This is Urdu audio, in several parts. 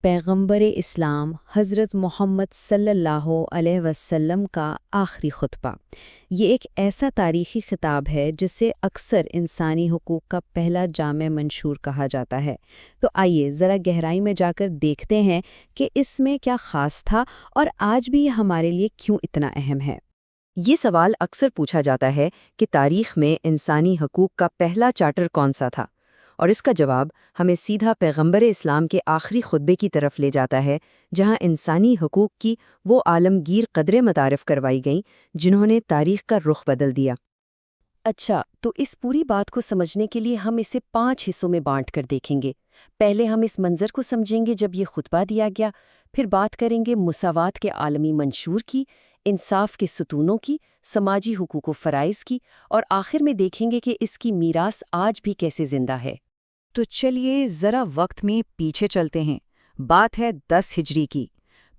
پیغمبر اسلام حضرت محمد صلی اللہ علیہ وسلم کا آخری خطبہ یہ ایک ایسا تاریخی خطاب ہے جسے اکثر انسانی حقوق کا پہلا جامع منشور کہا جاتا ہے۔ تو آئیے ذرا گہرائی میں جا کر دیکھتے ہیں کہ اس میں کیا خاص تھا اور آج بھی یہ ہمارے لیے کیوں اتنا اہم ہے۔ یہ سوال اکثر پوچھا جاتا ہے کہ تاریخ میں انسانی حقوق کا پہلا چارٹر کون سا تھا، اور اس کا جواب ہمیں سیدھا پیغمبر اسلام کے آخری خطبے کی طرف لے جاتا ہے، جہاں انسانی حقوق کی وہ عالمگیر قدریں متعارف کروائی گئیں جنہوں نے تاریخ کا رخ بدل دیا۔ اچھا، تو اس پوری بات کو سمجھنے کے لیے ہم اسے 5 حصوں میں بانٹ کر دیکھیں گے۔ پہلے ہم اس منظر کو سمجھیں گے جب یہ خطبہ دیا گیا، پھر بات کریں گے مساوات کے عالمی منشور کی، انصاف کے ستونوں کی، سماجی حقوق و فرائض کی، اور آخر میں دیکھیں گے کہ اس کی میراث آج بھی کیسے زندہ ہے۔ تو چلیے ذرا وقت میں پیچھے چلتے ہیں۔ بات ہے 10 ہجری کی۔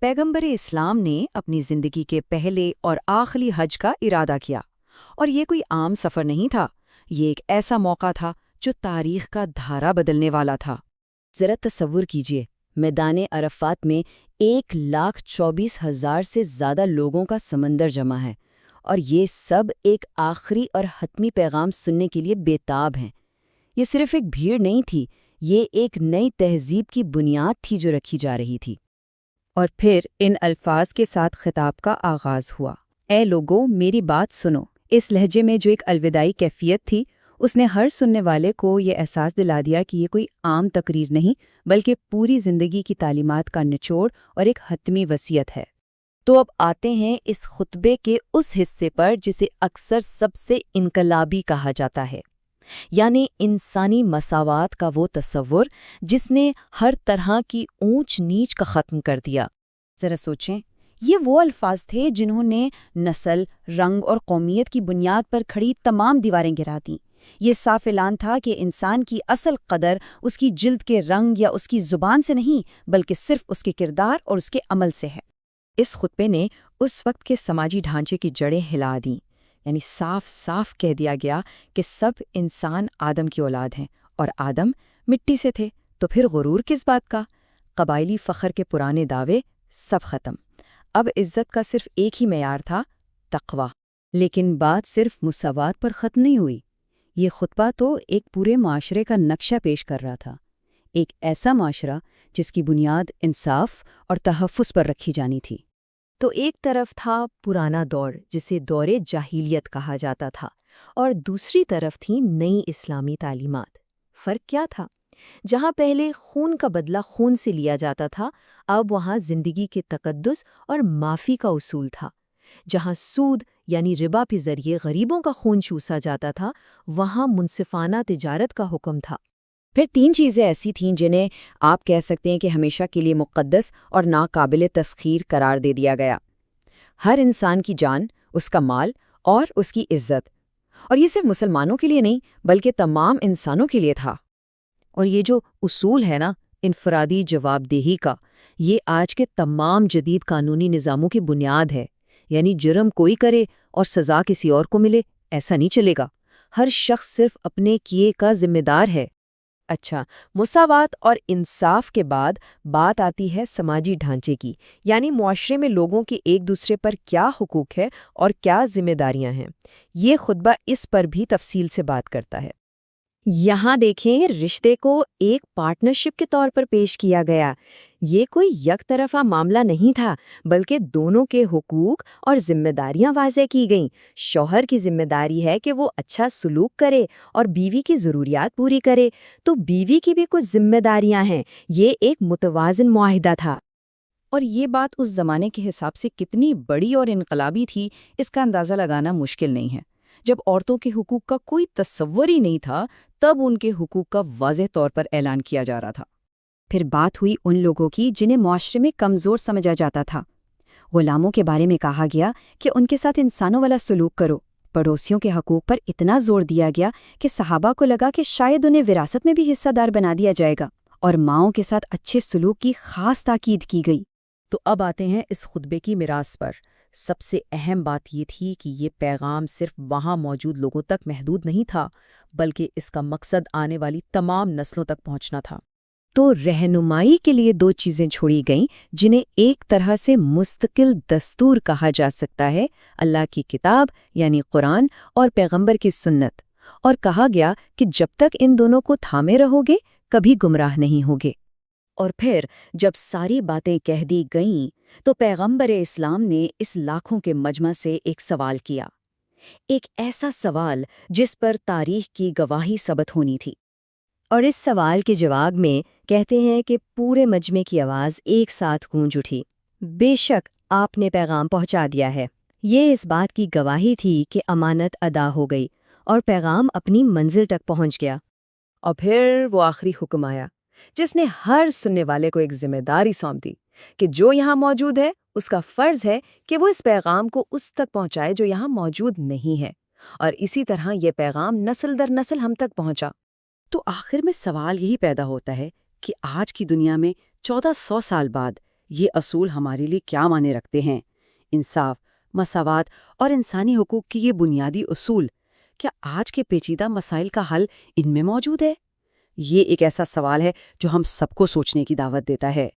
پیغمبر اسلام نے اپنی زندگی کے پہلے اور آخری حج کا ارادہ کیا، اور یہ کوئی عام سفر نہیں تھا، یہ ایک ایسا موقع تھا جو تاریخ کا دھارا بدلنے والا تھا۔ ذرا تصور کیجئے، میدان عرفات میں 1,24,000 سے زیادہ لوگوں کا سمندر جمع ہے، اور یہ سب ایک آخری اور حتمی پیغام سننے کے لیے بےتاب ہیں۔ یہ صرف ایک بھیڑ نہیں تھی، یہ ایک نئی تہذیب کی بنیاد تھی جو رکھی جا رہی تھی۔ اور پھر ان الفاظ کے ساتھ خطاب کا آغاز ہوا۔ اے لوگو، میری بات سنو۔ اس لہجے میں جو ایک الوداعی کیفیت تھی، اس نے ہر سننے والے کو یہ احساس دلا دیا کہ یہ کوئی عام تقریر نہیں، بلکہ پوری زندگی کی تعلیمات کا نچوڑ اور ایک حتمی وصیت ہے۔ تو اب آتے ہیں اس خطبے کے اس حصے پر جسے اکثر سب سے انقلابی کہا جاتا ہے، یعنی انسانی مساوات کا وہ تصور جس نے ہر طرح کی اونچ نیچ کا ختم کر دیا۔ ذرا سوچیں، یہ وہ الفاظ تھے جنہوں نے نسل، رنگ اور قومیت کی بنیاد پر کھڑی تمام دیواریں گرا دیں۔ یہ صاف اعلان تھا کہ انسان کی اصل قدر اس کی جلد کے رنگ یا اس کی زبان سے نہیں، بلکہ صرف اس کے کردار اور اس کے عمل سے ہے۔ اس خطبے نے اس وقت کے سماجی ڈھانچے کی جڑیں ہلا دیں، یعنی صاف صاف کہہ دیا گیا کہ سب انسان آدم کی اولاد ہیں، اور آدم مٹی سے تھے، تو پھر غرور کس بات کا؟ قبائلی فخر کے پرانے دعوے سب ختم۔ اب عزت کا صرف ایک ہی معیار تھا، تقویٰ۔ لیکن بات صرف مساوات پر ختم نہیں ہوئی۔ یہ خطبہ تو ایک پورے معاشرے کا نقشہ پیش کر رہا تھا، ایک ایسا معاشرہ جس کی بنیاد انصاف اور تحفظ پر رکھی جانی تھی۔ تو ایک طرف تھا پرانا دور جسے دور جاہلیت کہا جاتا تھا، اور دوسری طرف تھی نئی اسلامی تعلیمات۔ فرق کیا تھا؟ جہاں پہلے خون کا بدلہ خون سے لیا جاتا تھا، اب وہاں زندگی کے تقدس اور معافی کا اصول تھا۔ جہاں سود یعنی ربا کے ذریعے غریبوں کا خون چوسا جاتا تھا، وہاں منصفانہ تجارت کا حکم تھا۔ پھر 3 چیزیں ایسی تھیں جنہیں آپ کہہ سکتے ہیں کہ ہمیشہ کے لیے مقدس اور ناقابل تسخیر قرار دے دیا گیا: ہر انسان کی جان، اس کا مال اور اس کی عزت۔ اور یہ صرف مسلمانوں کے لیے نہیں، بلکہ تمام انسانوں کے لیے تھا۔ اور یہ جو اصول ہے نا، انفرادی جواب دہی کا، یہ آج کے تمام جدید قانونی نظاموں کی بنیاد ہے۔ یعنی جرم کوئی کرے اور سزا کسی اور کو ملے، ایسا نہیں چلے گا۔ ہر شخص صرف اپنے کیے کا ذمہ دار ہے۔ اچھا، مساوات اور انصاف کے بعد بات آتی ہے سماجی ڈھانچے کی، یعنی معاشرے میں لوگوں کے ایک دوسرے پر کیا حقوق ہے اور کیا ذمہ داریاں ہیں۔ یہ خطبہ اس پر بھی تفصیل سے بات کرتا ہے۔ یہاں دیکھیں، رشتے کو ایک پارٹنرشپ کے طور پر پیش کیا گیا۔ یہ کوئی یک طرفہ معاملہ نہیں تھا، بلکہ دونوں کے حقوق اور ذمہ داریاں واضح کی گئیں۔ شوہر کی ذمہ داری ہے کہ وہ اچھا سلوک کرے اور بیوی کی ضروریات پوری کرے، تو بیوی کی بھی کچھ ذمہ داریاں ہیں۔ یہ ایک متوازن معاہدہ تھا۔ اور یہ بات اس زمانے کے حساب سے کتنی بڑی اور انقلابی تھی، اس کا اندازہ لگانا مشکل نہیں ہے۔ جب عورتوں کے حقوق کا کوئی تصور ہی نہیں تھا، تب ان کے حقوق کا واضح طور پر اعلان کیا جا رہا تھا۔ پھر بات ہوئی ان لوگوں کی جنہیں معاشرے میں کمزور سمجھا جاتا تھا۔ غلاموں کے بارے میں کہا گیا کہ ان کے ساتھ انسانوں والا سلوک کرو۔ پڑوسیوں کے حقوق پر اتنا زور دیا گیا کہ صحابہ کو لگا کہ شاید انہیں وراثت میں بھی حصہ دار بنا دیا جائے گا، اور ماؤں کے ساتھ اچھے سلوک کی خاص تاکید کی گئی۔ تو اب آتے ہیں اس خطبے کی میراث پر۔ سب سے اہم بات یہ تھی کہ یہ پیغام صرف وہاں موجود لوگوں تک محدود نہیں تھا، بلکہ اس کا مقصد آنے والی تمام نسلوں تک پہنچنا تھا۔ تو رہنمائی کے لیے 2 چیزیں چھوڑی گئیں جنہیں ایک طرح سے مستقل دستور کہا جا سکتا ہے، اللہ کی کتاب یعنی قرآن اور پیغمبر کی سنت، اور کہا گیا کہ جب تک ان دونوں کو تھامے رہو گے کبھی گمراہ نہیں ہوگے۔ اور پھر جب ساری باتیں کہہ دی گئیں تو پیغمبر اسلام نے اس لاکھوں کے مجمع سے ایک سوال کیا، ایک ایسا سوال جس پر تاریخ کی گواہی ثبت ہونی تھی۔ اور اس سوال کے جواب میں کہتے ہیں کہ پورے مجمع کی آواز ایک ساتھ گونج اٹھی، بے شک آپ نے پیغام پہنچا دیا ہے۔ یہ اس بات کی گواہی تھی کہ امانت ادا ہو گئی اور پیغام اپنی منزل تک پہنچ گیا۔ اور پھر وہ آخری حکم آیا جس نے ہر سننے والے کو ایک ذمہ داری سونپ دی کہ جو یہاں موجود ہے اس کا فرض ہے کہ وہ اس پیغام کو اس تک پہنچائے جو یہاں موجود نہیں ہے، اور اسی طرح یہ پیغام نسل در نسل ہم تک پہنچا۔ تو آخر میں سوال یہی پیدا ہوتا ہے کہ آج کی دنیا میں 1400 سال بعد یہ اصول ہمارے لیے کیا معنی رکھتے ہیں؟ انصاف، مساوات اور انسانی حقوق کی یہ بنیادی اصول کیا آج کے پیچیدہ مسائل کا حل ان میں موجود ہے؟ یہ ایک ایسا سوال ہے جو ہم سب کو سوچنے کی دعوت دیتا ہے۔